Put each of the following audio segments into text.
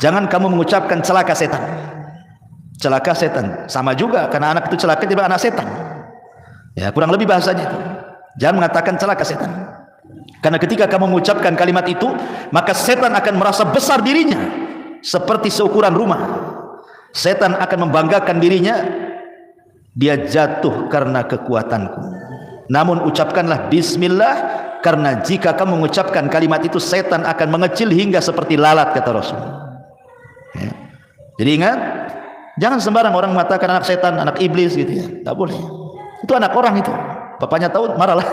Jangan kamu mengucapkan celaka setan. Celaka setan sama juga, karena anak itu celaka tiba anak setan. Ya, kurang lebih bahasanya itu. Jangan mengatakan celaka setan. Karena ketika kamu mengucapkan kalimat itu, maka setan akan merasa besar dirinya seperti seukuran rumah. Setan akan membanggakan dirinya, dia jatuh karena kekuatanku. Namun ucapkanlah bismillah, karena jika kamu mengucapkan kalimat itu, setan akan mengecil hingga seperti lalat, kata Rasul. Ya. Jadi ingat, jangan sembarang orang mengatakan anak setan, anak iblis gitu ya. Tak boleh. Itu anak orang itu. Bapaknya tahu marahlah.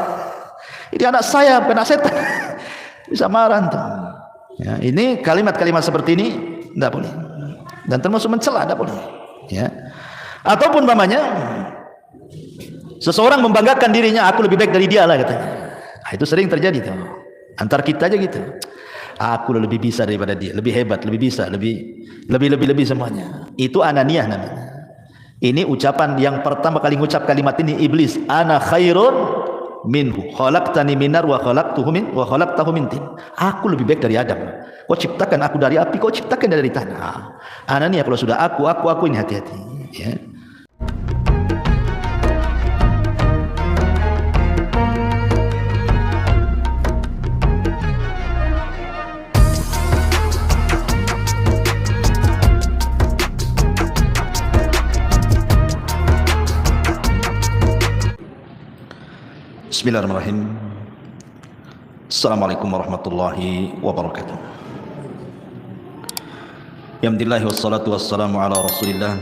Ini anak saya, bukan anak setan. Bisa marah tuh. Ya, ini kalimat-kalimat seperti ini tidak boleh. Dan termasuk mencela, tidak boleh. Ya. Ataupun umpamanya seseorang membanggakan dirinya, aku lebih baik dari dia lah katanya. Nah, itu sering terjadi tuh. Antar kita aja gitu. Aku lebih bisa daripada dia, lebih hebat, lebih bisa, lebih semuanya. Itu ananiyah namanya. Ini ucapan yang pertama kali mengucap kalimat ini iblis. Ana khairun minhu, khalaqtani minar wa khalaqtahu min tin. Aku lebih baik dari Adam. Kau ciptakan aku dari api, kau ciptakan dari tanah. Ananiyah kalau sudah aku ini hati-hati. Ya. Bismillahirrahmanirrahim. Assalamualaikum warahmatullahi wabarakatuh. Alhamdulillah wassalatu wassalamu ala Rasulillah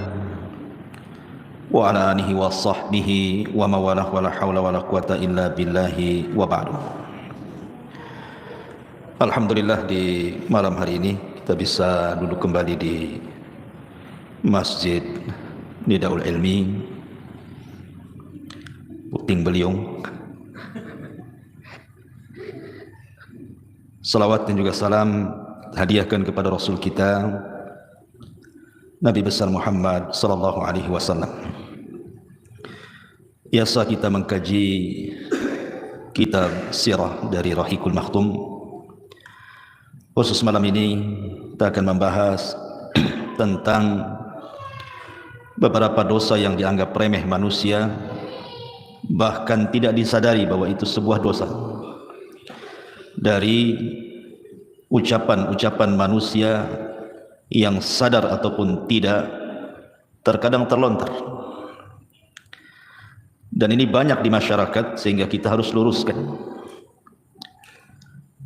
wa ala alihi wa sahbihi wa mawalah wa la hawla wa la quwata illa billahi wa ba'du. Alhamdulillah, di malam hari ini kita bisa duduk kembali di Masjid Nidaul Ilmi Puting Beliung. Salawat dan juga salam hadiahkan kepada Rasul kita Nabi besar Muhammad sallallahu alaihi wasallam. Biasa kita mengkaji kitab sirah dari Rahiqul Makhtum. Khusus malam ini kita akan membahas tentang beberapa dosa yang dianggap remeh manusia, bahkan tidak disadari bahwa itu sebuah dosa. Dari ucapan-ucapan manusia yang sadar ataupun tidak, terkadang terlontar. Dan ini banyak di masyarakat sehingga kita harus luruskan.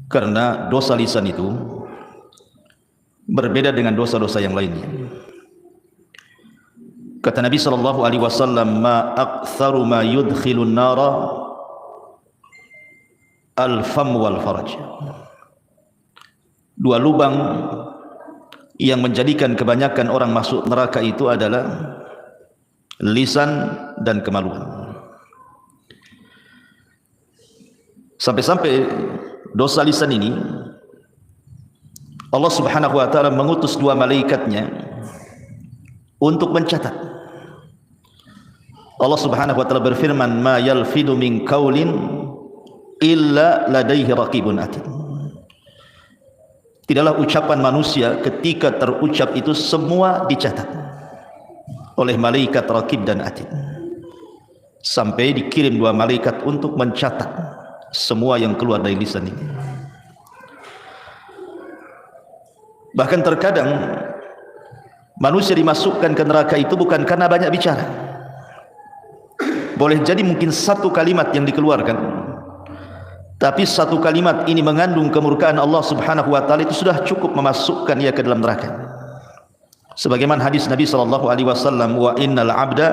Karena dosa lisan itu berbeda dengan dosa-dosa yang lainnya. Kata Nabi sallallahu alaihi wasallam, "Ma aktsaru ma yudkhilun nara al-fam wal faraj." Dua lubang yang menjadikan kebanyakan orang masuk neraka itu adalah lisan dan kemaluan. Sampai-sampai dosa lisan ini Allah Subhanahu wa taala mengutus dua malaikatnya untuk mencatat. Allah Subhanahu wa taala berfirman, "Ma yalfidu min qaulin illa ladaihi raqibun atid." Tidaklah ucapan manusia ketika terucap itu semua dicatat oleh malaikat raqib dan atid. Sampai dikirim dua malaikat untuk mencatat semua yang keluar dari lisan ini. Bahkan terkadang manusia dimasukkan ke neraka itu bukan karena banyak bicara. Boleh jadi mungkin satu kalimat yang dikeluarkan, tapi satu kalimat ini mengandung kemurkaan Allah Subhanahu wa taala, itu sudah cukup memasukkan ia ke dalam neraka. Sebagaimana hadis Nabi sallallahu alaihi wasallam, "Wa innal 'abda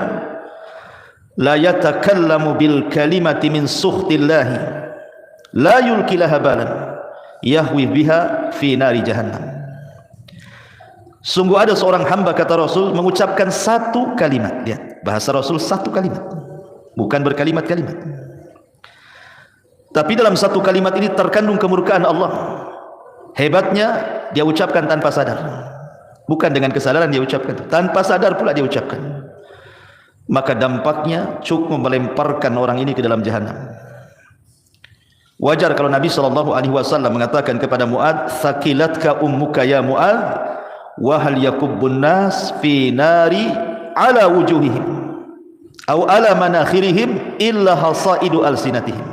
la yatakallamu bil kalimati min sukhtillahi la yulqi laha balan yahwi biha fi nari jahannam." Sungguh ada seorang hamba, kata Rasul, mengucapkan satu kalimat. Lihat, bahasa Rasul satu kalimat, bukan berkalimat-kalimat. Tapi dalam satu kalimat ini terkandung kemurkaan Allah. Hebatnya dia ucapkan tanpa sadar. Bukan dengan kesadaran dia ucapkan, tanpa sadar pula dia ucapkan. Maka dampaknya cukup melemparkan orang ini ke dalam jahanam. Wajar kalau Nabi SAW mengatakan kepada Mu'adz, "Thaqilatka ummuka ya Mu'adz, wa hal yakubbun nas fi nari ala wujuhihim aw ala manakhirihim illa hasaidu alsinatihim.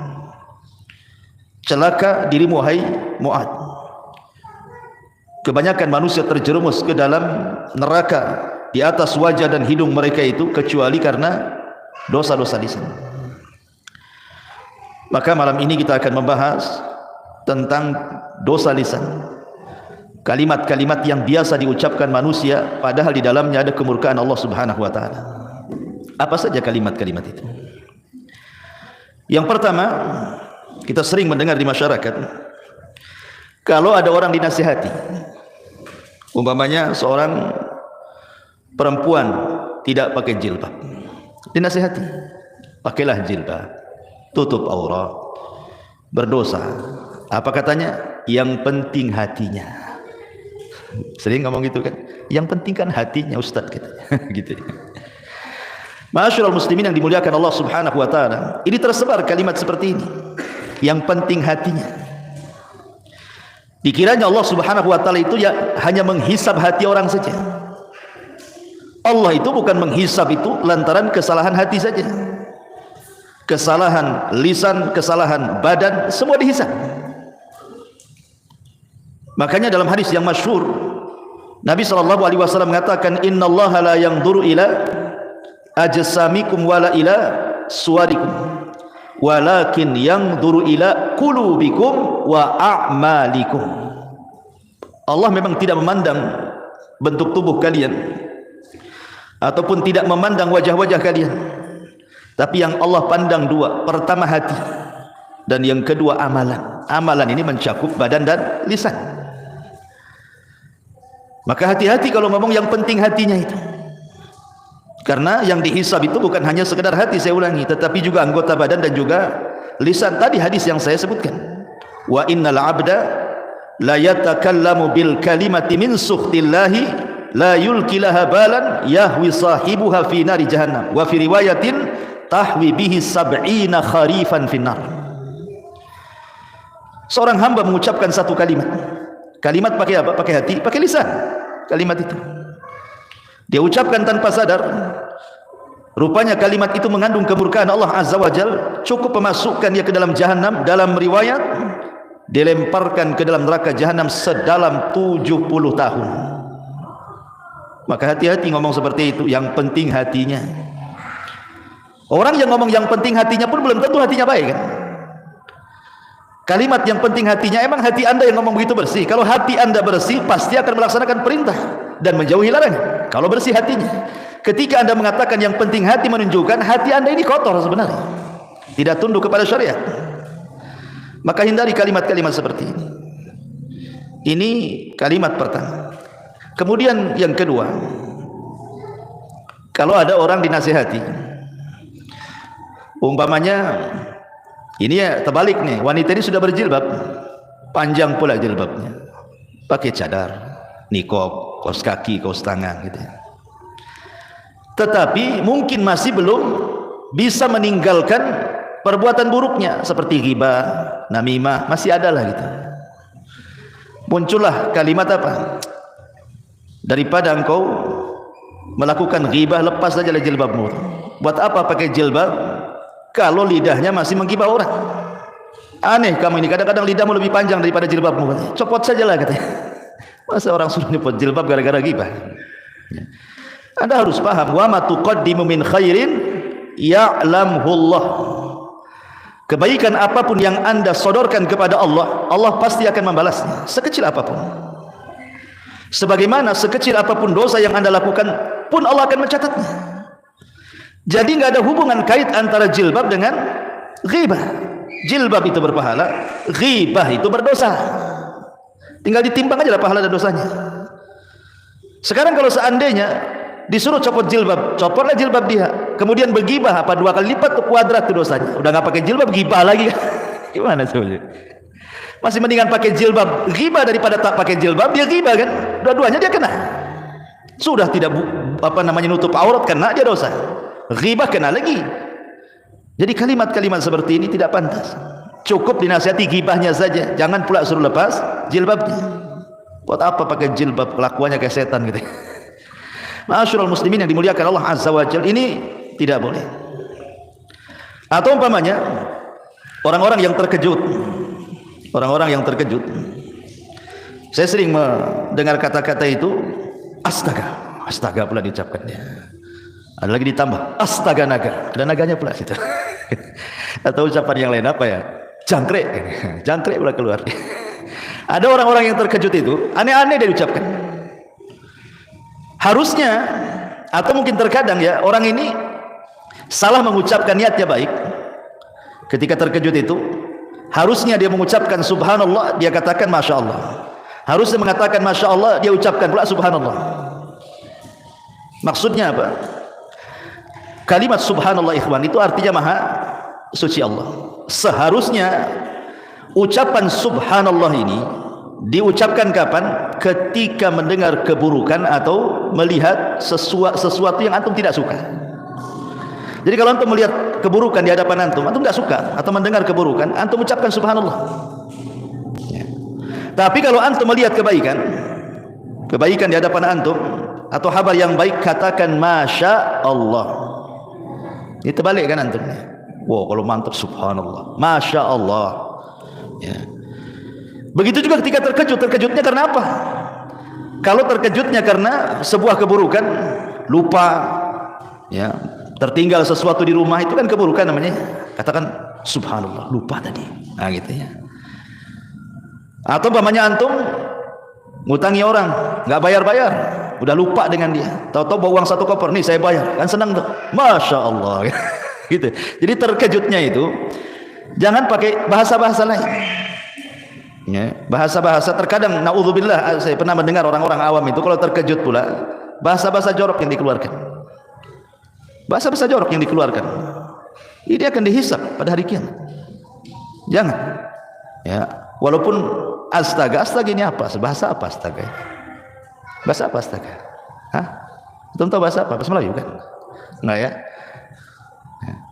Celaka dirimu hai Mu'ad, kebanyakan manusia terjerumus ke dalam neraka di atas wajah dan hidung mereka itu kecuali karena dosa-dosa lisan. Maka malam ini kita akan membahas tentang dosa lisan, kalimat-kalimat yang biasa diucapkan manusia padahal di dalamnya ada kemurkaan Allah Subhanahu wa taala. Apa saja kalimat-kalimat itu? Yang pertama, kita sering mendengar di masyarakat, kalau ada orang dinasihati, umpamanya seorang perempuan tidak pakai jilbab, dinasihati, pakailah jilbab, tutup aurat, berdosa. Apa katanya? Yang penting hatinya. Sering ngomong gitu kan? Yang penting kan hatinya Ustaz katanya. Gitu. Ma'asyiral muslimin yang dimuliakan Allah Subhanahu wa taala, ini tersebar kalimat seperti ini. Yang penting hatinya. Dikiranya Allah Subhanahu wa taala itu ya hanya menghisab hati orang saja. Allah itu bukan menghisab itu lantaran kesalahan hati saja. Kesalahan lisan, kesalahan badan, semua dihisab. Makanya dalam hadis yang masyhur, Nabi SAW mengatakan, innallaha la yanzuru ila ajsamikum wala ila suwarikum, walakin yanzuru ila qulubikum wa a'malikum. Allah memang tidak memandang bentuk tubuh kalian ataupun tidak memandang wajah-wajah kalian, tapi yang Allah pandang dua, pertama hati, dan yang kedua amalan. Amalan ini mencakup badan dan lisan. Maka hati-hati kalau ngomong yang penting hatinya itu, karena yang dihisab itu bukan hanya sekedar hati, saya ulangi, tetapi juga anggota badan dan juga lisan. Tadi hadis yang saya sebutkan, wa innal abda la yatakallamu bil kalimati min sukhtillahi la yulkilaha balan yahwi sahibuha fi nari jahannam, wa fi riwayatin tahwi bihi sab'ina kharifan finnar. Seorang hamba mengucapkan satu kalimat. Kalimat pakai apa? Pakai hati, pakai lisan. Kalimat itu dia ucapkan tanpa sadar. Rupanya kalimat itu mengandung kemurkaan Allah Azza wa Jal, cukup memasukkan dia ke dalam jahannam. Dalam riwayat dilemparkan ke dalam neraka jahannam sedalam 70 tahun. Maka hati-hati ngomong seperti itu. Yang penting hatinya. Orang yang ngomong yang penting hatinya pun belum tentu hatinya baik kan? Kalimat yang penting hatinya, emang hati anda yang ngomong begitu bersih? Kalau hati anda bersih, pasti akan melaksanakan perintah dan menjauhi larangan. Kalau bersih hatinya. Ketika anda mengatakan yang penting hati, menunjukkan hati anda ini kotor sebenarnya, tidak tunduk kepada syariat. Maka hindari kalimat-kalimat seperti ini. Ini kalimat pertama. Kemudian yang kedua, kalau ada orang dinasihati, umpamanya ini ya terbalik nih, wanita ini sudah berjilbab, panjang pula jilbabnya, pakai cadar, nikob, kaos kaki, kaos tangan gitu ya. Tetapi mungkin masih belum bisa meninggalkan perbuatan buruknya seperti ghibah, namimah, masih ada lah gitu. Muncullah kalimat apa? Daripada engkau melakukan ghibah, lepas saja jilbabmu. Buat apa pakai jilbab kalau lidahnya masih menggibah orang? Aneh kamu ini, kadang-kadang lidahmu lebih panjang daripada jilbabmu. Copot sajalah katanya. Masa orang suruh nyopot jilbab gara-gara ghibah? Anda harus paham, wa ma tuqaddimu min khairin ya'lamhu Allah. Kebaikan apapun yang anda sodorkan kepada Allah, Allah pasti akan membalasnya, sekecil apapun. Sebagaimana sekecil apapun dosa yang anda lakukan pun Allah akan mencatatnya. Jadi nggak ada hubungan kait antara jilbab dengan ghibah. Jilbab itu berpahala, ghibah itu berdosa. Tinggal ditimbang aja lah pahala dan dosanya. Sekarang kalau seandainya disuruh copot jilbab, copotlah jilbab dia, kemudian bergibah, apa 2 kali lipat tuh kuadrat tuh dosanya. Udah nggak pakai jilbab, gibah lagi. Gimana sebenarnya? Masih mendingan pakai jilbab ghibah daripada tak pakai jilbab, dia ghibah kan? Dua-duanya dia kena. Sudah tidak nutup aurat, kena dia dosa. Ghibah kena lagi. Jadi kalimat-kalimat seperti ini tidak pantas. Cukup dinasihati ghibahnya saja, jangan pula suruh lepas jilbabnya. Buat apa pakai jilbab, kelakuannya kayak setan gitu. Ma'asyiral muslimin yang dimuliakan Allah Azza wa Jalla, ini tidak boleh. Atau umpamanya orang-orang yang terkejut. Orang-orang yang terkejut. Saya sering mendengar kata-kata itu, astaga. Astaga pula diucapkannya. Ada lagi ditambah, astaga naga. Ada naganya pula situ. Atau ucapan yang lain apa ya? Jangkrik. Jangkrik pula keluar. Ada orang-orang yang terkejut itu, aneh-aneh dia ucapkan. Harusnya, atau mungkin terkadang ya, orang ini salah mengucapkan, niatnya baik. Ketika terkejut itu, harusnya dia mengucapkan subhanallah, dia katakan masya Allah. Harusnya mengatakan masya Allah, dia ucapkan pula subhanallah. Maksudnya apa? Kalimat subhanallah ikhwan itu artinya maha suci Allah. Seharusnya ucapan subhanallah ini diucapkan kapan? Ketika mendengar keburukan atau melihat sesuatu yang antum tidak suka. Jadi kalau antum melihat keburukan di hadapan antum tidak suka, atau mendengar keburukan, antum ucapkan subhanallah ya. Tapi kalau antum melihat kebaikan di hadapan antum atau kabar yang baik, katakan masya Allah. Ini terbalik kan antum? Wow, kalau mantap subhanallah, masya Allah ya. Begitu juga ketika terkejutnya karena apa? Kalau terkejutnya karena sebuah keburukan, lupa ya, tertinggal sesuatu di rumah, itu kan keburukan namanya. Katakan subhanallah, lupa tadi. Nah gitu ya. Atau umpamanya antum ngutangi orang, nggak bayar-bayar, udah lupa dengan dia, tahu-tahu bawa uang 1 koper, nih saya bayar, kan senang tuh, masya Allah gitu. Jadi terkejutnya itu jangan pakai bahasa-bahasa lain ya. Bahasa-bahasa terkadang naudzubillah, saya pernah mendengar orang-orang awam itu kalau terkejut pula bahasa-bahasa jorok yang dikeluarkan. Bahasa-bahasa jorok yang dikeluarkan ini akan dihisab pada hari kiamat. Jangan ya, walaupun astaga ini apa? Bahasa apa astaga? Bahasa apa astaga? Hah? Tahu bahasa apa? Bahasa Melayu kan? Enggak ya?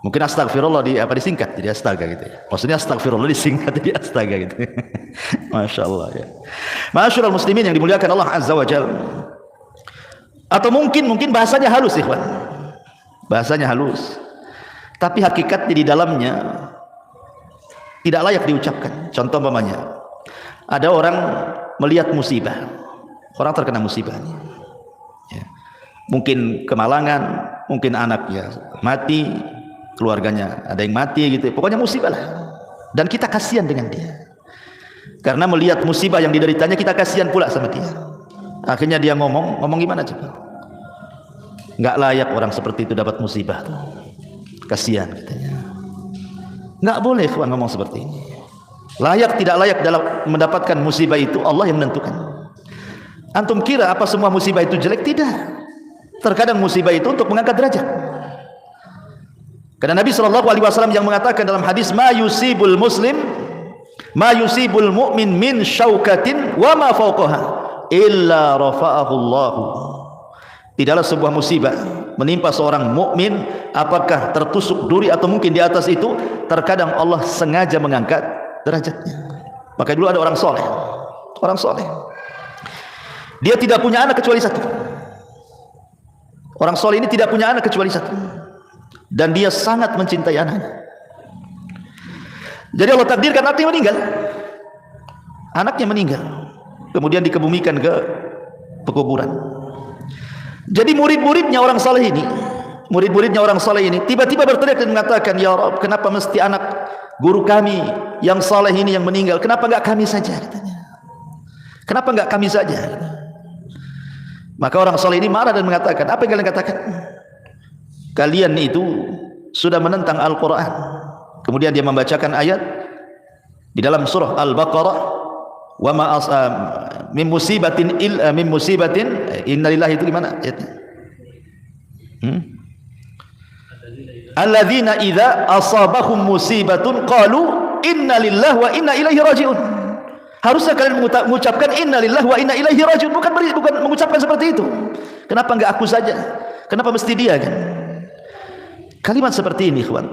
Mungkin astagfirullah disingkat jadi astaga gitu ya. Maksudnya astagfirullah disingkat jadi astaga gitu. Masya Allah ya. Ma'asyiral muslimin yang dimuliakan Allah Azza wa Jalla. Atau mungkin bahasanya halus ikhwan. Bahasanya halus. Tapi hakikatnya di dalamnya tidak layak diucapkan. Contoh umpamanya, ada orang melihat musibah, orang terkena musibah ya. Mungkin kemalangan, mungkin anaknya mati, keluarganya ada yang mati gitu, pokoknya musibah lah. Dan kita kasihan dengan dia, karena melihat musibah yang dideritanya, kita kasihan pula sama dia. Akhirnya dia ngomong gimana coba? Nggak layak orang seperti itu dapat musibah tuh. Kasihan katanya. Nggak boleh kawan ngomong seperti ini. Layak tidak layak dalam mendapatkan musibah itu Allah yang menentukan. Antum kira apa semua musibah itu jelek? Tidak. Terkadang musibah itu untuk mengangkat derajat. Karena Nabi SAW yang mengatakan dalam hadis, ma yusibul muslim, ma yusibul mu'min min syaukatin wa ma fawqaha illa rafa'ahu Allah. Tidaklah sebuah musibah menimpa seorang mukmin, apakah tertusuk duri atau mungkin di atas itu, terkadang Allah sengaja mengangkat derajatnya. Maka dulu ada orang soleh, dia tidak punya anak kecuali satu. Orang soleh ini tidak punya anak kecuali satu, dan dia sangat mencintai anaknya. Jadi Allah takdirkan anaknya meninggal, kemudian dikebumikan ke pekuburan. Jadi murid-muridnya orang saleh ini tiba-tiba berteriak dan mengatakan, ya Rabb, kenapa mesti anak guru kami yang saleh ini yang meninggal? Kenapa enggak kami saja? Katanya. Kenapa enggak kami saja? Maka orang saleh ini marah dan mengatakan, apa yang kalian katakan? Kalian itu sudah menentang Al-Quran. Kemudian dia membacakan ayat di dalam surah Al-Baqarah, wa ma min musibatin innalillahi, itu gimana ayatnya? Alladzina idza asabahum musibatun qalu innalillahi wa inna ilaihi rajiun. Harusnya kalian mengucapkan innalillahi wa inna ilaihi rajiun, bukan mengucapkan seperti itu. Kenapa enggak aku saja? Kenapa mesti dia kan? Kalimat seperti ini, kawan.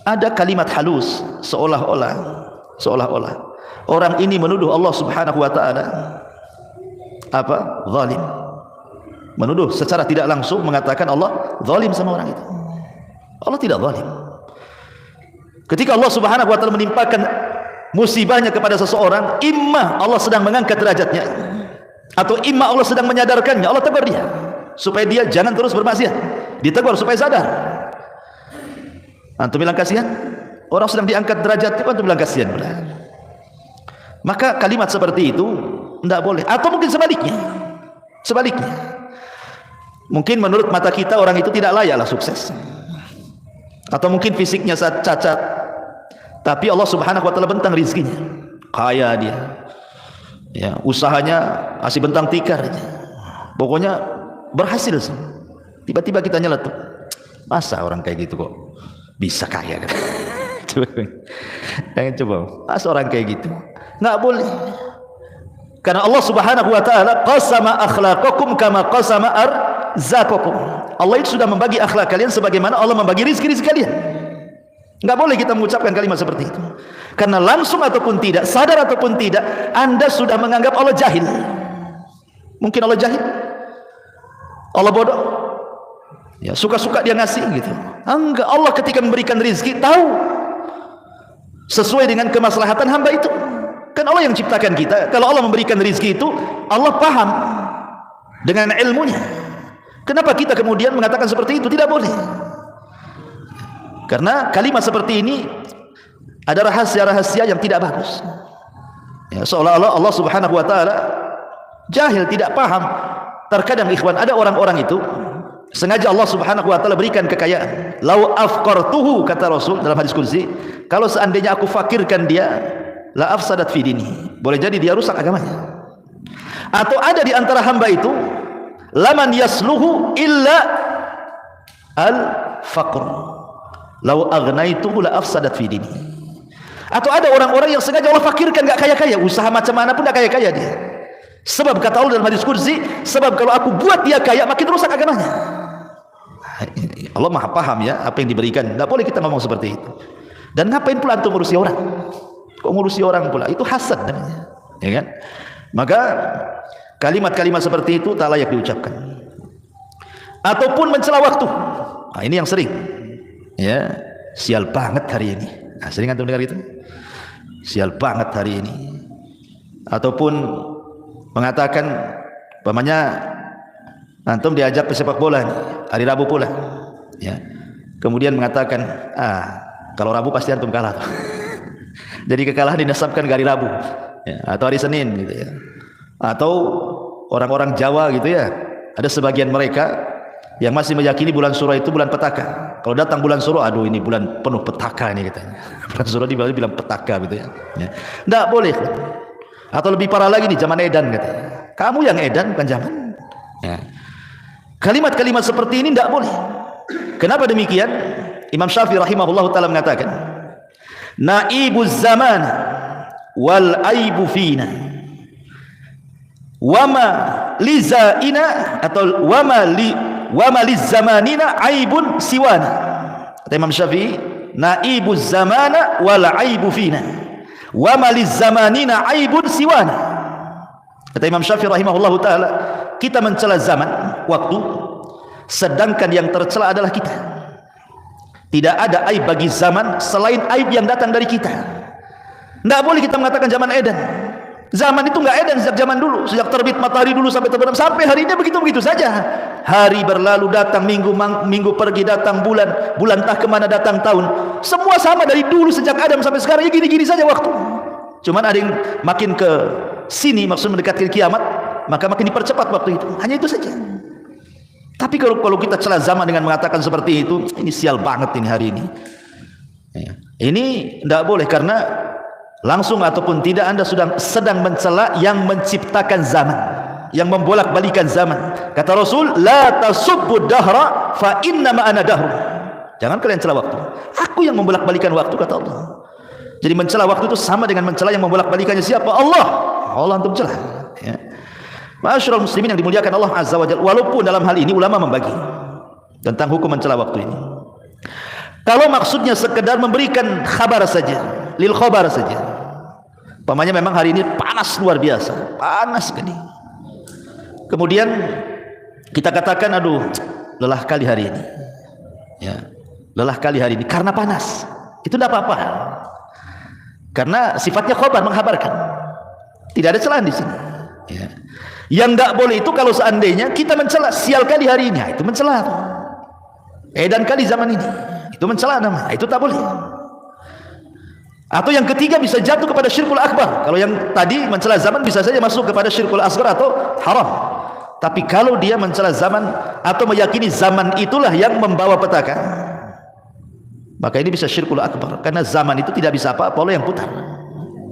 Ada kalimat halus, seolah-olah orang ini menuduh Allah Subhanahu wa taala apa? Zalim. Menuduh secara tidak langsung mengatakan Allah zalim sama orang itu. Allah tidak zalim. Ketika Allah Subhanahu wa taala menimpakan musibahnya kepada seseorang, imma Allah sedang mengangkat derajatnya atau imma Allah sedang menyadarkannya. Allah tegur dia supaya dia jangan terus bermaksiat. Ditegur supaya sadar. Antum bilang kasihan? Orang sedang diangkat derajatnya, antum bilang kasihan pula. Maka kalimat seperti itu tidak boleh. Atau mungkin sebaliknya. Sebaliknya. Mungkin menurut mata kita orang itu tidak layaklah sukses. Atau mungkin fisiknya cacat. Tapi Allah Subhanahu wa taala bentang rizkinya. Kaya dia. Ya, usahanya masih bentang tikar aja. Pokoknya berhasil. Tiba-tiba kita nyeletuk. Masa orang kayak gitu kok bisa kaya kan? Coba. Masa orang kayak gitu? Enggak boleh. Karena Allah Subhanahu wa taala qasama akhlaqakum kama qasama arzaqakum. Allah itu sudah membagi akhlak kalian sebagaimana Allah membagi rezeki kalian. Enggak boleh kita mengucapkan kalimat seperti itu. Karena langsung ataupun tidak, sadar ataupun tidak, Anda sudah menganggap Allah jahil. Mungkin Allah jahil. Allah bodoh. Ya, suka-suka dia ngasih gitu. Enggak, Allah ketika memberikan rezeki tahu sesuai dengan kemaslahatan hamba itu. Kan Allah yang ciptakan kita. Kalau Allah memberikan rezeki itu, Allah paham dengan ilmunya. Kenapa kita kemudian mengatakan seperti itu? Tidak boleh. Karena kalimat seperti ini ada rahasia-rahasia yang tidak bagus. Ya, seolah-olah Allah Subhanahu wa taala jahil, tidak paham. Terkadang ikhwan, ada orang-orang itu sengaja Allah Subhanahu wa taala berikan kekayaan. Lau afqartuhu, kata Rasul dalam hadis qudsi, kalau seandainya aku fakirkan dia, la afsadat fi dini. Boleh jadi dia rusak agamanya. Atau ada di antara hamba itu laman yasluhu illa al faqr. Lau agnaituhu la afsadat fi dini. Atau ada orang-orang yang sengaja Allah fakirkan, enggak kaya-kaya, usaha macam mana pun enggak kaya-kaya dia. Sebab kata Allah dalam hadis qudsi, sebab kalau aku buat dia kaya makin rusak agamanya. Allah Maha paham ya apa yang diberikan. Enggak boleh kita ngomong seperti itu. Dan ngapain pula antum ngurusi orang? Kok ngurusi orang pula? Itu hasad namanya. Ya kan? Maka kalimat-kalimat seperti itu tak layak diucapkan. Ataupun mencela waktu. Nah, ini yang sering. Ya, sial banget hari ini. Nah, sering antum dengar itu? Sial banget hari ini. Ataupun mengatakan pamannya antum diajak pesepak bola nih, hari Rabu pula. Ya. Kemudian mengatakan, kalau Rabu pasti antum kalah tuh. Jadi kekalahan dinasabkan ke hari Rabu, ya, atau hari Senin gitu ya. Atau orang-orang Jawa gitu ya, ada sebagian mereka yang masih meyakini bulan Suro itu bulan petaka. Kalau datang bulan Suro, aduh ini bulan penuh petaka ini katanya. Bulan Suro dibilang petaka gitu ya. Enggak boleh. Atau lebih parah lagi nih, zaman edan katanya. Kamu yang edan bukan zaman. Ya. Kalimat-kalimat seperti ini enggak boleh. Kenapa demikian? Imam Syafi'i rahimahullah taala mengatakan, naibuz zaman wal aibu fina wama lizaina atau wama lizamanina aibun siwana. Kata Imam Syafi'i, naibuz zamana wal aibu fina wama lizamanina aibun siwana. Kata Imam Syafi'i rahimahullah taala, kita mencela zaman, waktu, sedangkan yang tercela adalah kita. Tidak ada aib bagi zaman selain aib yang datang dari kita. Tidak boleh kita mengatakan zaman edan. Zaman itu enggak edan sejak zaman dulu, sejak terbit matahari dulu sampai terbenam, sampai hari ini begitu-begitu saja. Hari berlalu datang minggu, minggu pergi datang bulan, bulan entah kemana datang tahun. Semua sama dari dulu sejak Adam sampai sekarang, ya gini-gini saja waktu. Cuman ada yang makin ke sini, maksud mendekati kiamat, maka makin dipercepat waktu itu. Hanya itu saja. Tapi kalau kita celah zaman dengan mengatakan seperti itu, ini sial banget ini hari ini. Ya. Ini tidak boleh, karena langsung ataupun tidak Anda sedang mencela yang menciptakan zaman, yang membolak-balikan zaman. Kata Rasul, la tasubbu dahra fa inna ma ana dahr. Jangan kalian celah waktu. Aku yang membolak-balikan waktu, kata Allah. Jadi mencela waktu itu sama dengan mencela yang membolak-balikannya siapa? Allah. Allah antum celah. Ya. Ma'asyiral muslimin yang dimuliakan Allah Azza wa Jalla, walaupun dalam hal ini ulama membagi tentang hukum mencela waktu ini. Kalau maksudnya sekedar memberikan kabar saja, lil khabar saja. Pamannya memang hari ini panas luar biasa, panas sekali. Kemudian kita katakan, aduh, lelah kali hari ini. Ya, lelah kali hari ini karena panas. Itu tidak apa-apa. Karena sifatnya khabar, menghabarkan. Tidak ada celaan di sini. Ya. Yang enggak boleh itu kalau seandainya kita mencela, sial kali hari ini, itu mencela. Edan kali zaman ini, itu mencela namanya. Itu tak boleh. Atau yang ketiga bisa jatuh kepada syirkul akbar. Kalau yang tadi mencela zaman bisa saja masuk kepada syirkul asghar atau haram. Tapi kalau dia mencela zaman atau meyakini zaman itulah yang membawa petaka, maka ini bisa syirkul akbar. Karena zaman itu tidak bisa apa-apa oleh yang putar.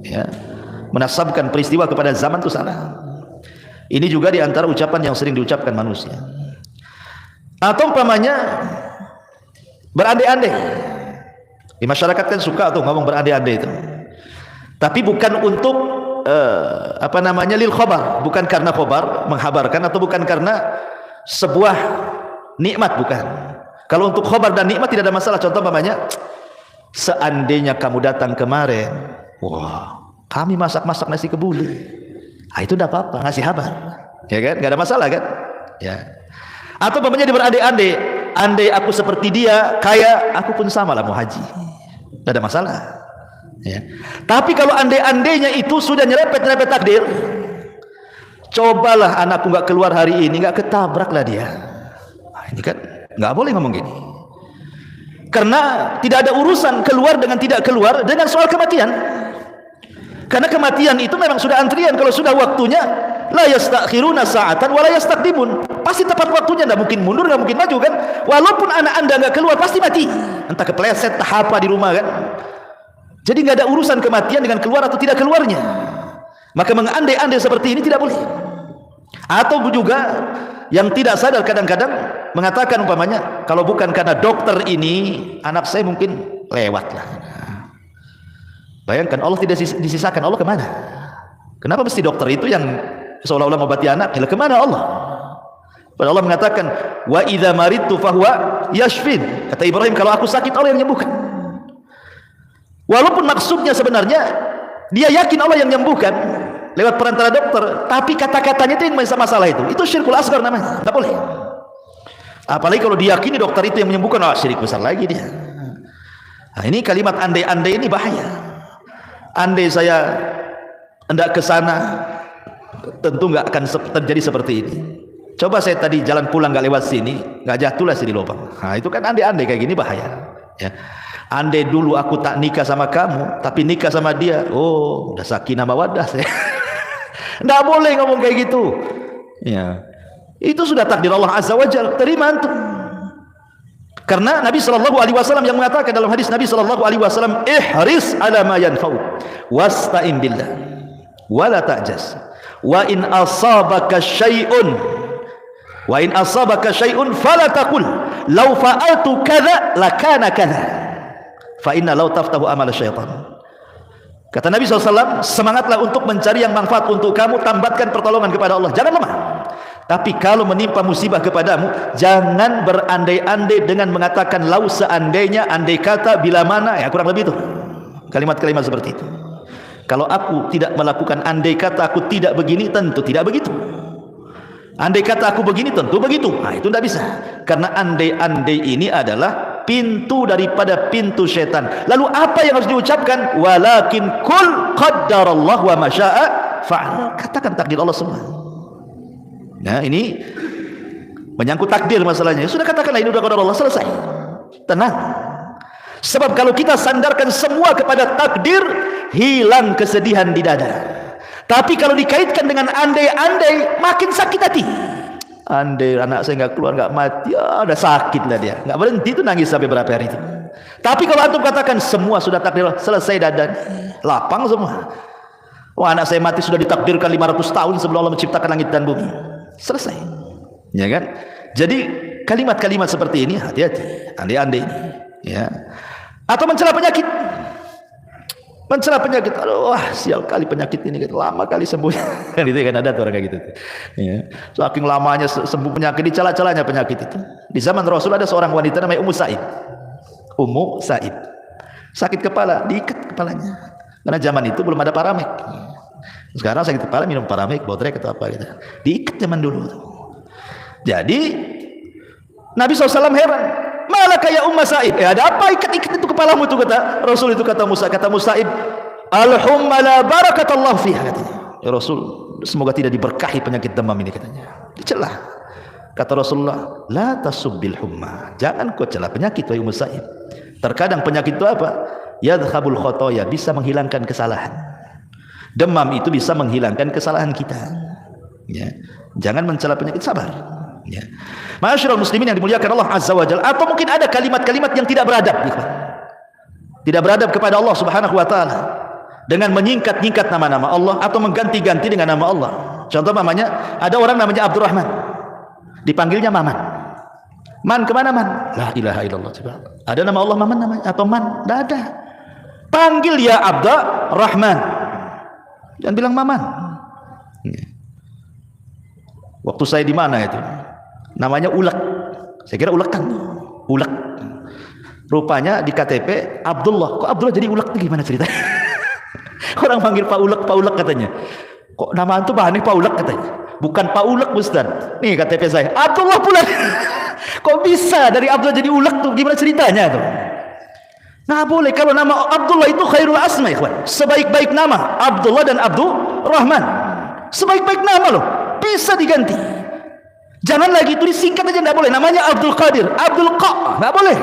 Ya. Menasabkan peristiwa kepada zaman itu salah. Ini juga di antara ucapan yang sering diucapkan manusia. Atau umpamanya berandai-andai. Di masyarakat kan suka tuh ngomong berandai-andai itu. Tapi bukan untuk lil khabar, bukan karena khabar menghabarkan, atau bukan karena sebuah nikmat, bukan. Kalau untuk khabar dan nikmat tidak ada masalah. Contoh umpamanya, seandainya kamu datang kemarin, wah, kami masak-masak nasi kebuli. Ah, itu tidak apa-apa, ngasih kabar. Ya kan? Enggak ada masalah kan? Ya. Atau umpamanya berandai-andai, andai aku seperti dia, kaya, aku pun sama lah mau haji. Tidak ada masalah. Ya. Tapi kalau andai-andainya itu sudah nyerepet takdir, cobalah anakku nggak keluar hari ini, nggak ketabraklah dia. Nah, ini kan nggak boleh ngomong gini. Karena tidak ada urusan keluar dengan tidak keluar dengan soal kematian. Karena kematian itu memang sudah antrian. Kalau sudah waktunya, la yastakhiruna sa'atan wa la yastaqdimun. Pasti tepat waktunya, enggak mungkin mundur, enggak mungkin maju kan. Walaupun anak Anda enggak keluar, pasti mati. Entah kepleset, entah apa di rumah kan. Jadi enggak ada urusan kematian dengan keluar atau tidak keluarnya. Maka mengandai-andai seperti ini tidak boleh. Atau juga yang tidak sadar kadang-kadang mengatakan umpamanya, kalau bukan karena dokter ini, anak saya mungkin lewat lah. Bayangkan, Allah tidak disisakan. Allah kemana? Kenapa mesti dokter itu yang seolah-olah mengobati anak? Ya, kemana Allah? Padahal Allah mengatakan, wa idza maridtu fahuwa yashfin. Kata Ibrahim, kalau aku sakit Allah yang menyembuhkan. Walaupun maksudnya sebenarnya dia yakin Allah yang menyembuhkan lewat perantara dokter, tapi kata-katanya itu yang masalah itu. Itu syirkul asghar namanya. Tidak boleh. Apalagi kalau diyakini dokter itu yang menyembuhkan, syirik besar lagi dia. Nah, ini kalimat andai-andai ini bahaya. Andai saya hendak ke sana, tentu nggak akan terjadi seperti ini. Coba saya tadi jalan pulang nggak lewat sini, nggak jatuhlah sini lubang. Nah, itu kan andai-andai kayak gini bahaya. Ya. Andai dulu aku tak nikah sama kamu, tapi nikah sama dia, oh, udah sakinah mawaddah saya. Nggak boleh ngomong kayak gitu. Ya. Itu sudah takdir Allah Azza wa Jalla. Terima antum. Karena Nabi SAW yang mengatakan dalam hadis Nabi SAW, ihris ala ma yanfa'u wasta'in billah wala ta'jaz wa in asabaka syai'un fala taqul law fa'altu kadza lakana kadza fa inna law taftahu amal syaitan. Kata Nabi SAW, semangatlah untuk mencari yang manfaat untuk kamu, tambatkan pertolongan kepada Allah, jangan lemah. Tapi kalau menimpa musibah kepadamu, jangan berandai-andai dengan mengatakan lau seandainya, andai kata, bila mana, ya kurang lebih itu. Kalimat-kalimat seperti itu. Kalau aku tidak melakukan andai kata aku tidak begini, tentu tidak begitu. Andai kata aku begini, tentu begitu. Nah, itu tidak bisa. Karena andai-andai ini adalah pintu daripada pintu setan. Lalu apa yang harus diucapkan? Walakin kul qaddarallah wa masya'a fa'al. Katakan takdir Allah semua. Nah, ini menyangkut takdir masalahnya. Sudah katakanlah ini sudah qadar Allah, selesai. Tenang. Sebab kalau kita sandarkan semua kepada takdir, hilang kesedihan di dada. Tapi kalau dikaitkan dengan andai-andai, makin sakit hati. Andai anak saya nggak keluar, nggak mati, ya udah sakit lah dia. Nggak berhenti itu nangis sampai berapa hari itu. Tapi kalau antum katakan semua sudah takdir, selesai dada, lapang semua. Wah, anak saya mati sudah ditakdirkan 500 tahun sebelum Allah menciptakan langit dan bumi. Selesai. Ya kan? Jadi kalimat-kalimat seperti ini hati-hati. Andai-andai ini, ya. Atau mencela penyakit. Mencela penyakit. Aduh, wah, sial kali penyakit ini, lama kali sembuh. Kan itu kan ada tuh orang kayak gitu. Ya. Saking lamanya sembuh penyakit, dicela-celanya penyakit itu. Di zaman Rasul ada seorang wanita namanya Ummu Sa'id. Ummu Sa'id. Sakit kepala, diikat kepalanya. Karena zaman itu belum ada paramek. Sekarang sakit kepala minum Paramik, Bodrek atau apa gitu. Diikat zaman dulu tuh. Jadi Nabi SAW heran, malaka ya Umma Sa'ib, ada apa ikat-ikat itu kepalamu itu, kata Rasul. Itu kata Musa'ib, al-humma la barakatallah fiha, katanya. Ya Rasul, semoga tidak diberkahi penyakit demam ini, katanya. Dicelah. Kata Rasulullah, la tasubbil humma, jangan kau celah penyakit wahai Ummu Sa'ib. Terkadang penyakit itu apa? Yadhhabul khotoya, bisa menghilangkan kesalahan. Demam itu bisa menghilangkan kesalahan kita. Ya. Jangan mencela penyakit, sabar. Ya. Ma'asyiral muslimin yang dimuliakan Allah Azza wa Jalla. Atau mungkin ada kalimat-kalimat yang tidak beradab, tidak beradab kepada Allah Subhanahu wa taala, dengan menyingkat-nyingkat nama-nama Allah atau mengganti-ganti dengan nama Allah. Contoh namanya, ada orang namanya Abdurrahman, dipanggilnya Maman. Man kemana Man? La ilaha illallah. Ada nama Allah Maman namanya atau Man? Tidak ada. Panggil ya Abdurrahman, jangan bilang Maman. Waktu saya di mana itu, namanya Ulek. Saya kira Ulek kan, Ulek. Rupanya di KTP Abdullah. Kok Abdullah jadi Ulek itu gimana ceritanya? Orang panggil Pak Ulek katanya. Kok nama itu aneh, Pak Ulek katanya. Bukan Pak Ulek Ustaz. Nih KTP saya, Abdullah pula. Kok bisa dari Abdullah jadi Ulek tuh? Gimana ceritanya tuh? Nah boleh, kalau nama Abdullah itu khairul asma, ikhwan. Sebaik-baik nama Abdullah dan Abdurrahman. Sebaik-baik nama loh, bisa diganti. Jangan lagi itu disingkat aja, tidak boleh. Namanya Abdul Qadir, Abdul Qa, tidak boleh.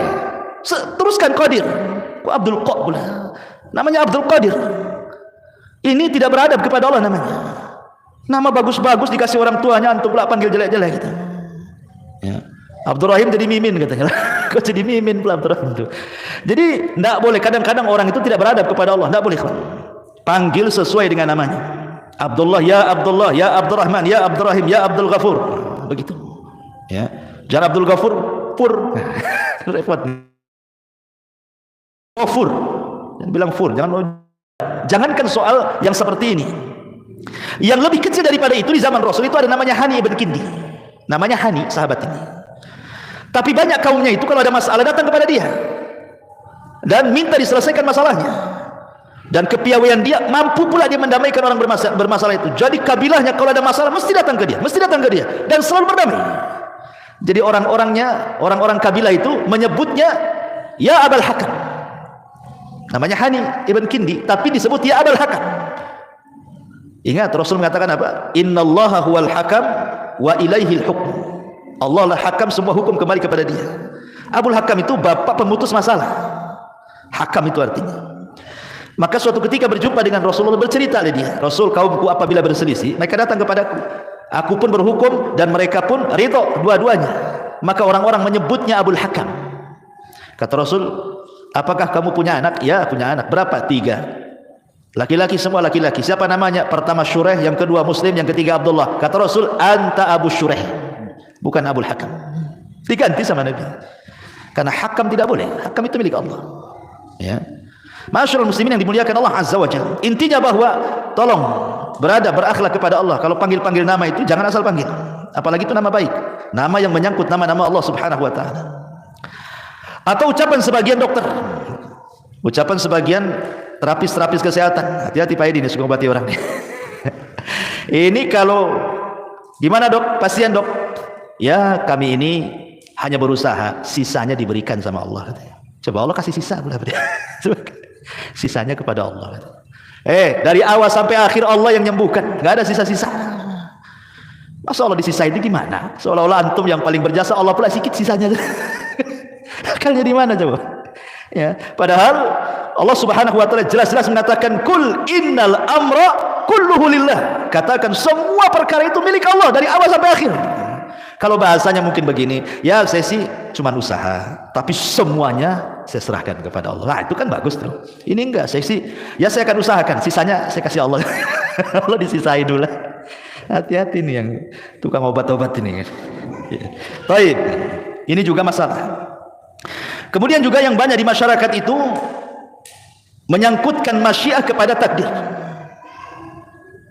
Teruskan Qadir. Kok Abdul Qa pula? Namanya Abdul Qadir. Ini tidak beradab kepada Allah namanya. Nama bagus-bagus dikasih orang tuanya, antum pula panggil jelek-jelek gitu. Ya. Abdurrahim jadi Mimin katanya. Kok jadi Mimin pula Abdurrahim itu. Jadi tidak boleh. Kadang-kadang orang itu tidak beradab kepada Allah. Tidak boleh. Panggil sesuai dengan namanya. Abdullah, ya Abdullah, ya Abdurrahman, ya Abdurrahim, ya Abdul Ghafur. Begitu. Ya. Jangan Abdul Ghafur, Fur. Repot. Oh, Fur. Jangan bilang Fur. Jangankan soal yang seperti ini. Yang lebih kecil daripada itu di zaman Rasul itu ada namanya Hani ibn Kindi. Namanya Hani, sahabat ini. Tapi banyak kaumnya itu kalau ada masalah datang kepada dia dan minta diselesaikan masalahnya. Dan kepiawaian dia, mampu pula dia mendamaikan orang bermasalah itu. Jadi kabilahnya kalau ada masalah mesti datang ke dia, dan selalu berdamai. Jadi orang-orang kabilah itu menyebutnya ya Abul Hakam. Namanya Hani ibn Kindi, tapi disebut ya Abul Hakam. Ingat Rasul mengatakan apa? Innallaha huwal hakam wa ilaihil hukm. Allah lah hakam, semua hukum kembali kepada dia. Abul Hakam itu bapak pemutus masalah. Hakam itu artinya. Maka suatu ketika berjumpa dengan Rasulullah, bercerita oleh dia, Rasul, kaumku apabila berselisih, mereka datang kepadaku, aku pun berhukum dan mereka pun ridho dua-duanya. Maka orang-orang menyebutnya Abul Hakam. Kata Rasul, apakah kamu punya anak? Ya, punya anak. Berapa? 3. Laki-laki, semua laki-laki. Siapa namanya? Pertama Syureh, yang kedua Muslim, yang ketiga Abdullah. Kata Rasul, anta Abu Syureh, bukan Abul Hakam. Diganti sama Nabi. Karena hakam tidak boleh. Hakam itu milik Allah. Ya. Ma'asyiral muslimin yang dimuliakan Allah Azza wa Jalla. Intinya bahwa tolong beradab, berakhlak kepada Allah. Kalau panggil-panggil nama itu jangan asal panggil. Apalagi itu nama baik. Nama yang menyangkut nama-nama Allah Subhanahu wa taala. Atau ucapan sebagian dokter. Ucapan sebagian terapis kesehatan. Hati-hati Pak Edi ini suka obati orang. Ini kalau gimana dok? Pasien dok? Ya kami ini hanya berusaha, sisanya diberikan sama Allah. Coba Allah kasih sisa pula. Sisanya kepada Allah. Dari awal sampai akhir Allah yang menyembuhkan, nggak ada sisa-sisa. Masa Allah disisa itu gimana? Seolah-olah antum yang paling berjasa, Allah pula sedikit sisanya. Akalnya di mana coba? Ya, padahal Allah Subhanahu wa taala jelas-jelas mengatakan kul innal amra kulluhu lillah. Katakan semua perkara itu milik Allah dari awal sampai akhir. Kalau bahasanya mungkin begini, ya saya sih cuma usaha, tapi semuanya saya serahkan kepada Allah. Nah, itu kan bagus tuh. Ini enggak, saya sih ya saya akan usahakan, sisanya saya kasih Allah. Allah disisai dulu. Hati-hati nih yang tukang obat-obat ini. Baik, ini juga masalah. Kemudian juga yang banyak di masyarakat itu menyangkutkan masyiah kepada takdir.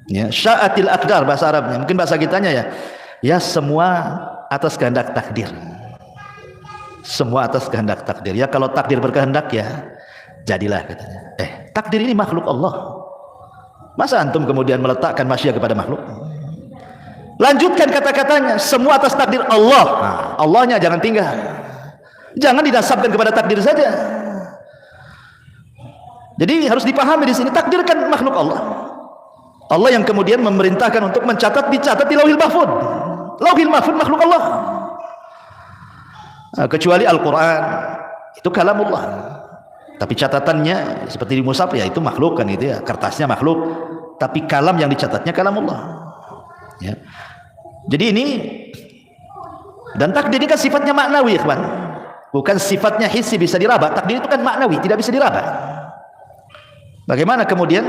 Ya, sya'atil aqdar bahasa Arabnya. Mungkin bahasa kitanya ya. Ya semua atas kehendak takdir. Semua atas kehendak takdir. Ya kalau takdir berkehendak ya jadilah katanya. Takdir ini makhluk Allah. Masa antum kemudian meletakkan masyiah kepada makhluk? Lanjutkan kata-katanya, semua atas takdir Allah. Nah, Allahnya jangan tinggal. Jangan dinasabkan kepada takdir saja. Jadi harus dipahami di sini, takdir kan makhluk Allah. Allah yang kemudian memerintahkan untuk mencatat, dicatat di Lauhil Mahfuz. Lauhil Mahfuz makhluk Allah. Nah, kecuali Al-Quran itu kalamullah. Tapi catatannya seperti di mushaf ya itu makhluk kan gitu ya, kertasnya makhluk. Tapi kalam yang dicatatnya kalamullah. Ya. Jadi ini dan takdir ini kan sifatnya maknawi, ikhwan. Bukan sifatnya hissi bisa diraba. Takdir itu kan maknawi, tidak bisa diraba. Bagaimana kemudian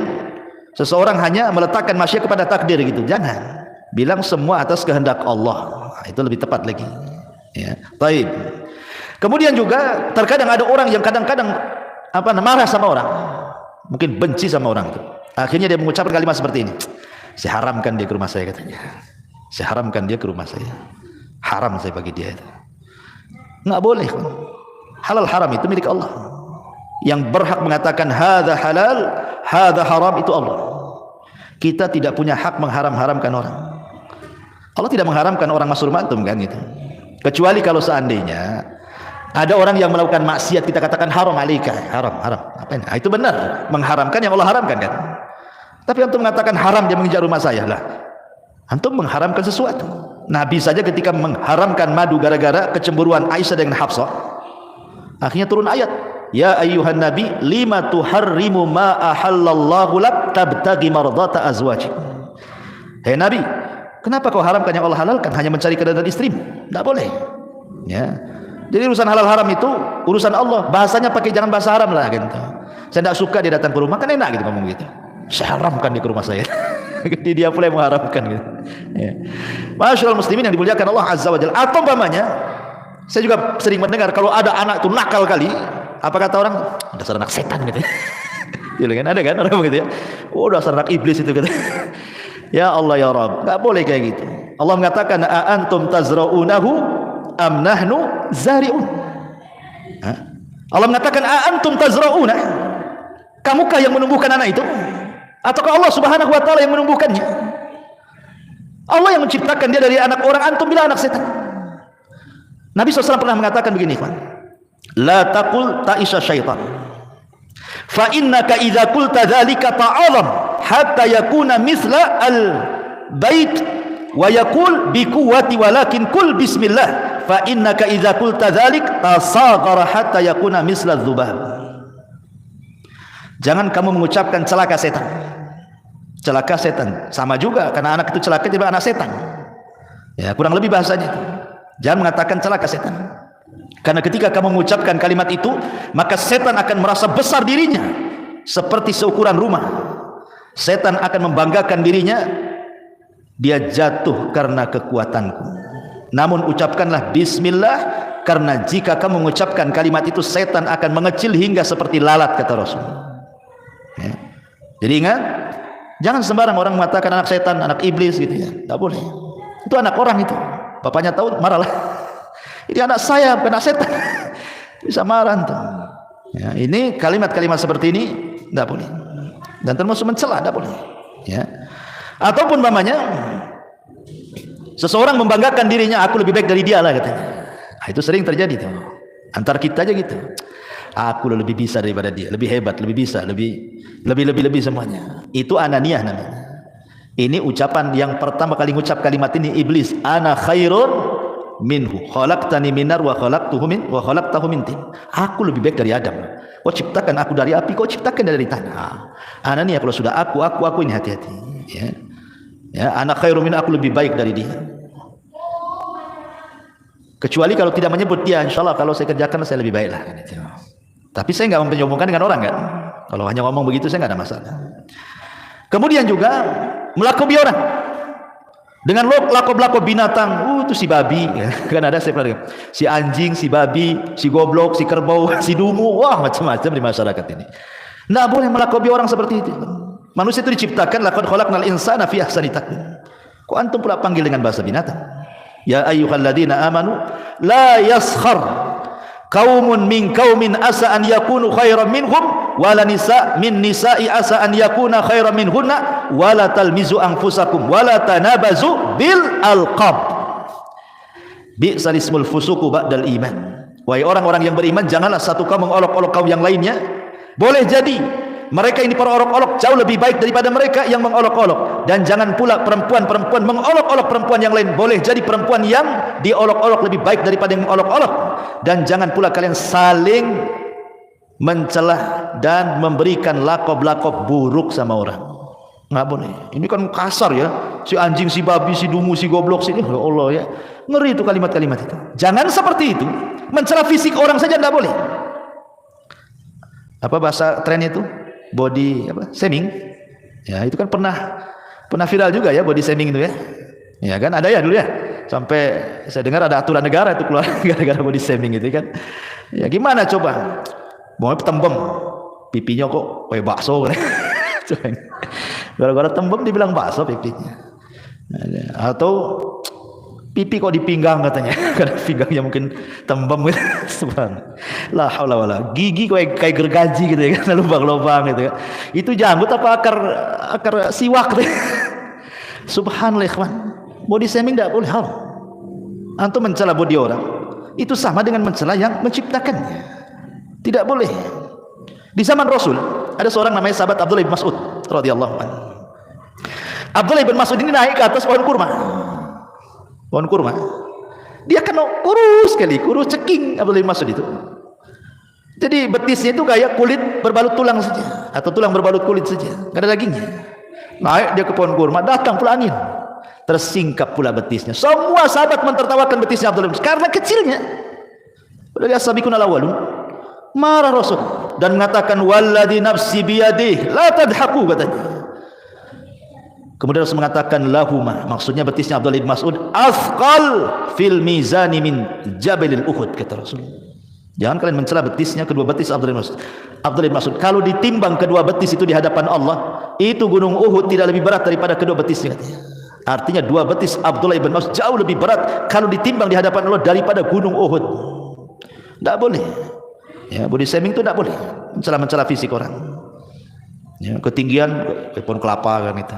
seseorang hanya meletakkan masyiah kepada takdir gitu? Jangan. Bilang semua atas kehendak Allah. Nah, itu lebih tepat lagi. Ya, baik. Kemudian juga terkadang ada orang yang kadang-kadang marah sama orang, mungkin benci sama orang itu. Akhirnya dia mengucapkan kalimat seperti ini. Saya haramkan dia ke rumah saya, katanya. Saya haramkan dia ke rumah saya. Haram saya bagi dia itu. Nggak boleh. Halal haram itu milik Allah. Yang berhak mengatakan hadza halal, hadza haram itu Allah. Kita tidak punya hak mengharam-haramkan orang. Allah tidak mengharamkan orang masuk rumah antum kan gitu. Kecuali kalau seandainya ada orang yang melakukan maksiat, kita katakan haram alaika, haram. Apa ini? Itu benar, mengharamkan yang Allah haramkan kan. Tapi antum mengatakan haram dia menginjak rumah saya lah. Antum mengharamkan sesuatu. Nabi saja ketika mengharamkan madu gara-gara kecemburuan Aisyah dengan Hafsah, akhirnya turun ayat, ya ayyuhan nabi lima tuharrimu ma ahallallahu lak tabtagi mardata azwajik. Hei Nabi, kenapa kau haramkan yang Allah halalkan, hanya mencari keridhaan istrimu? Tidak boleh. Ya. Jadi urusan halal haram itu urusan Allah. Bahasanya pakai jangan bahasa haram lah gitu. Saya tidak suka dia datang ke rumah, kan enak gitu ngomong gitu. Saya haramkan dia ke rumah saya. Dia pula yang mengharamkan gitu. Ya. Masyaallah muslimin yang dimuliakan Allah Azza wa Jalla. Atau umpamanya, saya juga sering mendengar kalau ada anak itu nakal kali, apa kata orang? Dasar anak setan gitu. Ya kan ada kan orang begitu ya. Oh dasar anak iblis itu gitu. Ya Allah ya Rabb, enggak boleh kayak gitu. Allah mengatakan a antum tazra'unahu am nahnu zari'un. Allah mengatakan a antum tazra'una, kamukah yang menumbuhkan anak itu ataukah Allah Subhanahu wa taala yang menumbuhkannya? Allah yang menciptakan dia dari anak orang, antum bilang anak setan. Nabi SAW pernah mengatakan begini, la taqul ta'isha syaitan fa innaka idza qulta dzalika ta'alam hatta yakuna mithla al bait wa yaqul bi quwwati walakin kul bismillah fa innaka idza qulta dzalik tasaghara hatta yakuna mithla dzubab. Jangan kamu mengucapkan celaka setan. Celaka setan sama juga karena anak itu celaka juga anak setan. Ya, kurang lebih bahasanya itu. Jangan mengatakan celaka setan. Karena ketika kamu mengucapkan kalimat itu, maka setan akan merasa besar dirinya seperti seukuran rumah. Setan akan membanggakan dirinya, dia jatuh karena kekuatanku. Namun ucapkanlah bismillah, karena jika kamu mengucapkan kalimat itu, setan akan mengecil hingga seperti lalat, kata Rasul. Ya. Jadi ingat, jangan sembarang orang mengatakan anak setan, anak iblis gitu ya. Tidak boleh. Itu anak orang itu. Bapaknya tahu marahlah. Ini anak saya bukan anak setan. Bisa marah tuh. Ya, ini kalimat-kalimat seperti ini tidak boleh. Dan termasuk mencela tidak boleh. Ya. Ataupun mamanya seseorang membanggakan dirinya, aku lebih baik dari dia lah katanya. Nah, itu sering terjadi tuh. Antar kita aja gitu. Aku lebih bisa daripada dia, lebih hebat, lebih bisa, lebih semuanya. Itu ananiyah namanya. Ini ucapan yang pertama kali ngucap kalimat ini iblis. Ana khairun minhu khalaqtani minar wa khalaqtahu min tin. Aku lebih baik dari Adam. Kau ciptakan aku dari api, kau ciptakan dari tanah. Ananiyah kalau sudah aku ini hati-hati. Ya. Ya, ana khairun min, aku lebih baik dari dia. Kecuali kalau tidak menyebut dia, insyaallah kalau saya kerjakan saya lebih baik lah. Tapi saya nggak menyombongkan dengan orang kan. Kalau hanya ngomong begitu saya nggak ada masalah. Kemudian juga melakoni orang dengan lakob-lakob binatang. Itu si babi, ya. Kan ada saya pernah si anjing, si babi, si goblok, si kerbau, si dungu, wah macam-macam di masyarakat ini. Nggak boleh melakobi orang seperti itu. Manusia itu diciptakan laqad khalaqnal insana fi ahsani taqwim. Kok antum pula panggil dengan bahasa binatang? Ya ayyuhalladzina amanu la yaskhar qaumun min qaumin asa an yakunu khairan minhum wala nisa min nisa'i asa an yakuna khairan minhunna wala talmizu anfusakum wala tanabazu bil alqab. Bi'sal ismul fusuqu ba'dal iman. Wahai orang-orang yang beriman, janganlah satu kaum mengolok-olok kaum yang lainnya. Boleh jadi mereka ini para olok-olok jauh lebih baik daripada mereka yang mengolok-olok, dan jangan pula perempuan-perempuan mengolok-olok perempuan yang lain. Boleh jadi perempuan yang diolok-olok lebih baik daripada yang mengolok-olok, dan jangan pula kalian saling mencelah dan memberikan lakob-lakob buruk sama orang. Nggak boleh. Ini kan kasar ya, si anjing, si babi, si dungu, si goblok, si ini, ya Allah ya, ngeri itu kalimat-kalimat itu. Jangan seperti itu. Mencela fisik orang saja tidak boleh. Apa bahasa trennya itu? Body apa? Shaming. Ya, itu kan pernah viral juga ya, body shaming itu ya. Ya kan ada ya dulu ya. Sampai saya dengar ada aturan negara itu keluar gara-gara body shaming itu kan. Ya gimana coba? Mau tembem pipinya kok kayak bakso kan. Gara-gara tembem dibilang bakso pipinya. Atau pipi kok di pinggang katanya, karena pinggangnya mungkin tembem gitu. Subhanallah, haula wala. Gigi kayak gergaji gitu ya kan, lubang-lubang gitu ya. Itu janggut apa akar siwak gitu. Subhanallah, ikhwan. Body shaming tidak boleh hal. Antum mencela body orang, itu sama dengan mencela yang menciptakannya. Tidak boleh. Di zaman Rasul ada seorang namanya sahabat Abdullah bin Mas'ud radhiyallahu anhu. Abdullah bin Mas'ud ini naik ke atas pohon kurma. Pohon kurma. Dia kan kurus sekali, kurus ceking Abdullah bin Mas'ud itu. Jadi betisnya itu kayak kulit berbalut tulang saja, atau tulang berbalut kulit saja, enggak ada dagingnya. Naik dia ke pohon kurma, datang pula angin. Tersingkap pula betisnya. Semua sahabat mentertawakan betisnya Abdullah bin Mas'ud karena kecilnya. Dari as-sabiqun al-awwalun. Marah Rasul dan mengatakan walladzi nafsi biyadihi la tadhaku katanya. Kemudian Rasul mengatakan lahuma, maksudnya betisnya Abdullah bin Mas'ud asqal fil mizani min jabalil Uhud, kata Rasul. Jangan kalian mencela betisnya, kedua betis Abdullah bin Mas'ud. Abdullah bin Mas'ud kalau ditimbang kedua betis itu di hadapan Allah, itu gunung Uhud tidak lebih berat daripada kedua betisnya katanya. Artinya dua betis Abdullah bin Mas'ud jauh lebih berat kalau ditimbang di hadapan Allah daripada gunung Uhud. Tidak boleh. Ya, body shaming itu tidak boleh. Mencela fisik orang. Ya, ketinggian pohon kelapa kan itu.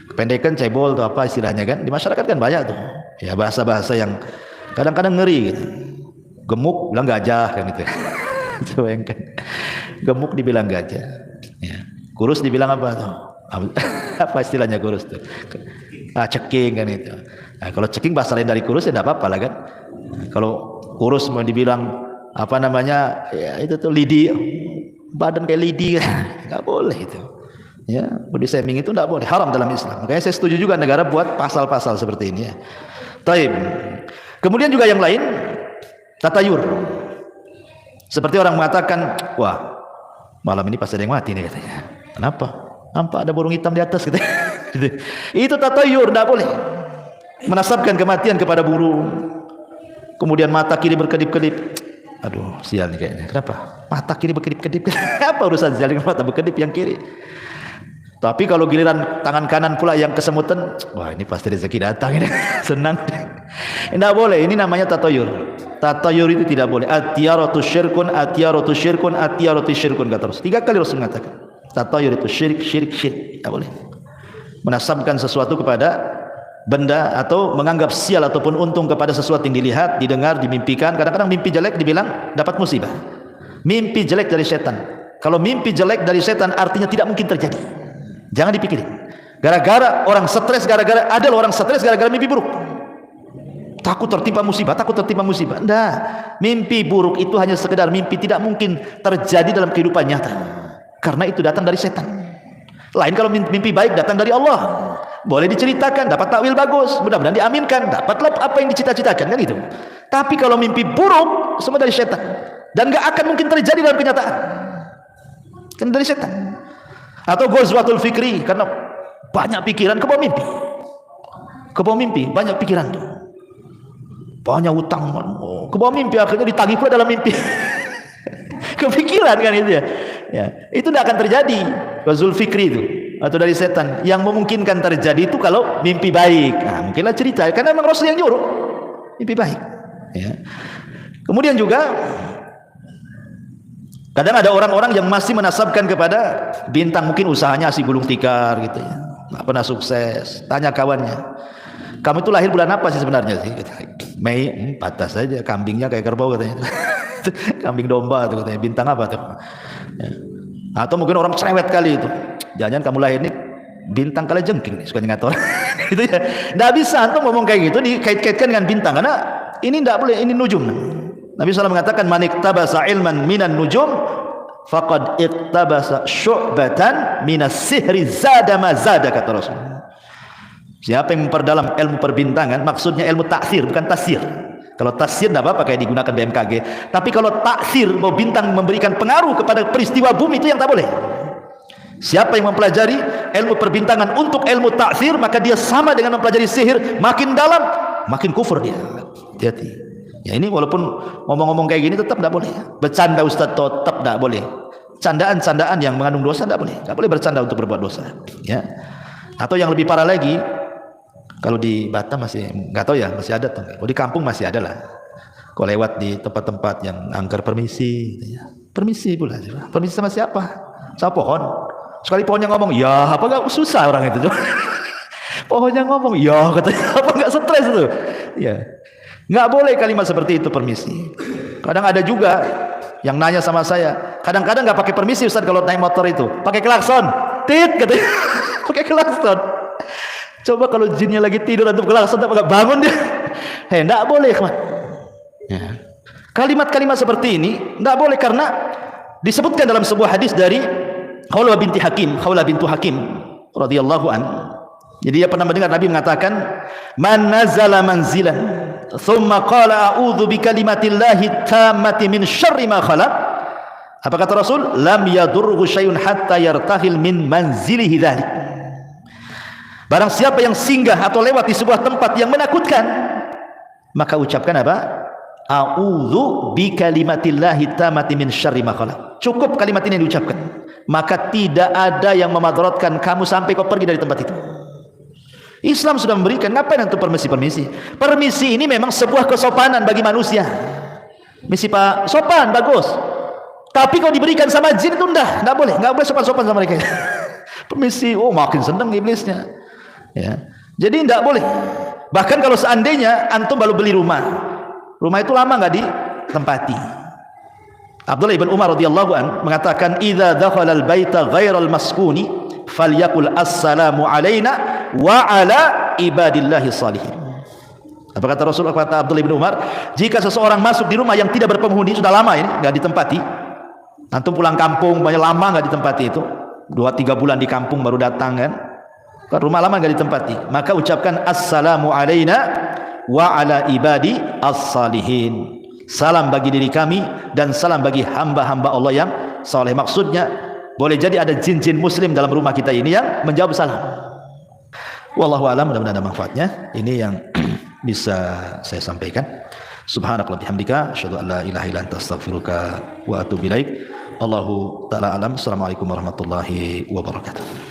Kependekan cebol atau apa istilahnya kan. Di masyarakat kan banyak tuh. Ya bahasa-bahasa yang kadang-kadang ngeri gitu. Gemuk bilang gajah kan gitu. Coba yang kan. Gemuk dibilang gajah. Ya. Kurus dibilang apa tuh? Apa istilahnya kurus tuh? Ceking kan itu. Nah, kalau ceking bahasa lain dari kurus ya tidak apa-apa lah kan. Kalau kurus mau dibilang apa namanya, ya itu tuh lidi, badan kayak lidi, nggak boleh itu. Ya, body shaming itu nggak boleh, haram dalam Islam. Makanya saya setuju juga negara buat pasal-pasal seperti ini. Ya. Taib. Kemudian juga yang lain, tatayur. Seperti orang mengatakan, wah malam ini pasti ada yang mati nih katanya. Kenapa? Nampak ada burung hitam di atas gitu. Itu tatayur, nggak boleh. Menasabkan kematian kepada burung. Kemudian mata kiri berkedip-kedip. Aduh, sial nih kayaknya. Kenapa? Mata kiri berkedip-kedip. Apa urusan sial dengan mata berkedip yang kiri? Tapi kalau giliran tangan kanan pula yang kesemutan, wah ini pasti rezeki datang ini. Senang. Tidak boleh. Ini namanya tatayur. Tatayur itu tidak boleh. Atiyaratu syirkun, atiyaratu syirkun, atiyaratu syirkun, kata Rasul. 3 kali Rasul mengatakan. Tatayur itu syirik. Tidak boleh. Menasabkan sesuatu kepada benda atau menganggap sial ataupun untung kepada sesuatu yang dilihat, didengar, dimimpikan. Kadang-kadang mimpi jelek dibilang dapat musibah. Mimpi jelek dari setan. Kalau mimpi jelek dari setan artinya tidak mungkin terjadi. Jangan dipikirin. Gara-gara orang stres, gara-gara mimpi buruk. Takut tertimpa musibah, Enggak. Mimpi buruk itu hanya sekedar mimpi, tidak mungkin terjadi dalam kehidupan nyata. Karena itu datang dari setan. Lain kalau mimpi baik datang dari Allah. Boleh diceritakan, dapat takwil bagus, mudah-mudahan diaminkan, dapatlah apa yang dicita-citakan kan itu. Tapi kalau mimpi buruk semua dari setan dan gak akan mungkin terjadi dalam kenyataan. Kan dari setan. Atau ghazwatul fikri karena banyak pikiran kebawa mimpi. Kebawa mimpi, banyak pikiran tuh. Banyak utang, kebawa mimpi akhirnya ditagih pula dalam mimpi. Kepikiran kan itu ya. Ya, itu tidak akan terjadi. Ghazwatul fikri itu atau dari setan. Yang memungkinkan terjadi itu kalau mimpi baik. Nah, mungkinlah cerita karena memang Rasul yang nyuruh mimpi baik. Ya. Kemudian juga Kadang ada orang-orang yang masih menasabkan kepada bintang, mungkin usahanya si gulung tikar gitu ya, nggak pernah sukses. Tanya kawannya, kamu itu lahir bulan apa sih sebenarnya sih? Mei. Patah saja, kambingnya kayak kerbau katanya. Kambing domba tuh katanya. Bintang apa tuh? Ya. Atau mungkin orang cerewet kali itu, jangan kamu lahir ini bintang kalajengking, suka ngatur. Itu ya, nggak bisa antum ngomong kayak gitu dikait-kaitkan dengan bintang, karena ini nggak boleh, ini nujum. Nabi SAW mengatakan, man iktabasa ilman minan nujum faqad iktabasa syu'batan minas sihri zada ma zada, kata Rasul. Siapa yang memperdalam ilmu perbintangan, maksudnya ilmu taksir, bukan tasir. Kalau tasir tidak apa-apa kayak digunakan BMKG, tapi kalau taksir, mau bintang memberikan pengaruh kepada peristiwa bumi, itu yang tak boleh. Siapa yang mempelajari ilmu perbintangan untuk ilmu taksir, maka dia sama dengan mempelajari sihir, makin dalam makin kufur dia. Hati-hati. Ya, ini walaupun ngomong-ngomong kayak gini tetap tidak boleh. Bercanda Ustaz tetap tidak boleh. Candaan-candaan yang mengandung dosa tidak boleh. Tidak boleh bercanda untuk berbuat dosa. Ya. Atau yang lebih parah lagi, kalau di Batam masih nggak tahu ya, masih ada atau enggak. Kalau di kampung masih ada lah. Kalau lewat di tempat-tempat yang angker permisi, gitu ya. Permisi pula. Permisi sama siapa? Sama pohon. Sekali pohonnya ngomong, ya apa nggak susah orang itu. Pohonnya ngomong, ya katanya, apa nggak stres itu? Ya. Nggak boleh kalimat seperti itu, permisi. Kadang ada juga yang nanya sama saya, kadang-kadang nggak pakai permisi Ustaz kalau naik motor itu, pakai klakson, tit katanya. Pakai klakson. Coba kalau jinnya lagi tidur atau klakson, nggak bangun dia. Hei, nggak boleh. Ya. Kalimat-kalimat seperti ini nggak boleh, karena disebutkan dalam sebuah hadis dari Khawlah bintu Hakim radhiyallahu an. Jadi dia pernah mendengar Nabi mengatakan, man nazala manzilan thumma qala a'udzu bikalimatillahi tammati min syarri ma khalaq. Apa kata Rasul? Lam yadurruhu syai'un hatta yartahil min manzilihi dzalik. Barang siapa yang singgah atau lewat di sebuah tempat yang menakutkan, maka ucapkan apa? A'udzu bikalimatillahi tammati min syarri ma khalaq. Cukup kalimat ini diucapkan, maka tidak ada yang memadaratkan kamu sampai kau pergi dari tempat itu. Islam sudah memberikan, ngapain untuk permisi-permisi? Permisi ini memang sebuah kesopanan bagi manusia. Misi Pak, sopan, bagus. Tapi kalau diberikan sama jin itu nggak boleh sopan-sopan sama mereka. Permisi, oh makin senang iblisnya. Ya. Jadi nggak boleh. Bahkan kalau seandainya antum baru beli rumah itu lama nggak ditempati. Abdullah ibn Umar radhiyallahu an mengatakan, idza dakhala al-baita ghairal maskuni falyaqul assalamu alaina wa ala ibadillahi salihin. Apa kata Rasulullah, kata Abdullah bin Umar, jika seseorang masuk di rumah yang tidak berpenghuni, sudah lama ini nggak ditempati, antum pulang kampung banyak lama nggak ditempati, itu 2-3 bulan di kampung baru datang kan rumah lama nggak ditempati, maka ucapkan assalamu alaina wa ala ibadi as-salihin. Salam bagi diri kami dan salam bagi hamba-hamba Allah yang saleh. Maksudnya boleh jadi ada jin-jin muslim dalam rumah kita ini yang menjawab salam. Wallahu a'lam, mudah-mudahan ada manfaatnya. Ini yang bisa saya sampaikan. Subhanakallah bihamdika asyhadu an la ilaha illa anta astaghfiruka wa atubu ilaik. Allahu ta'ala alam. Assalamualaikum warahmatullahi wabarakatuh.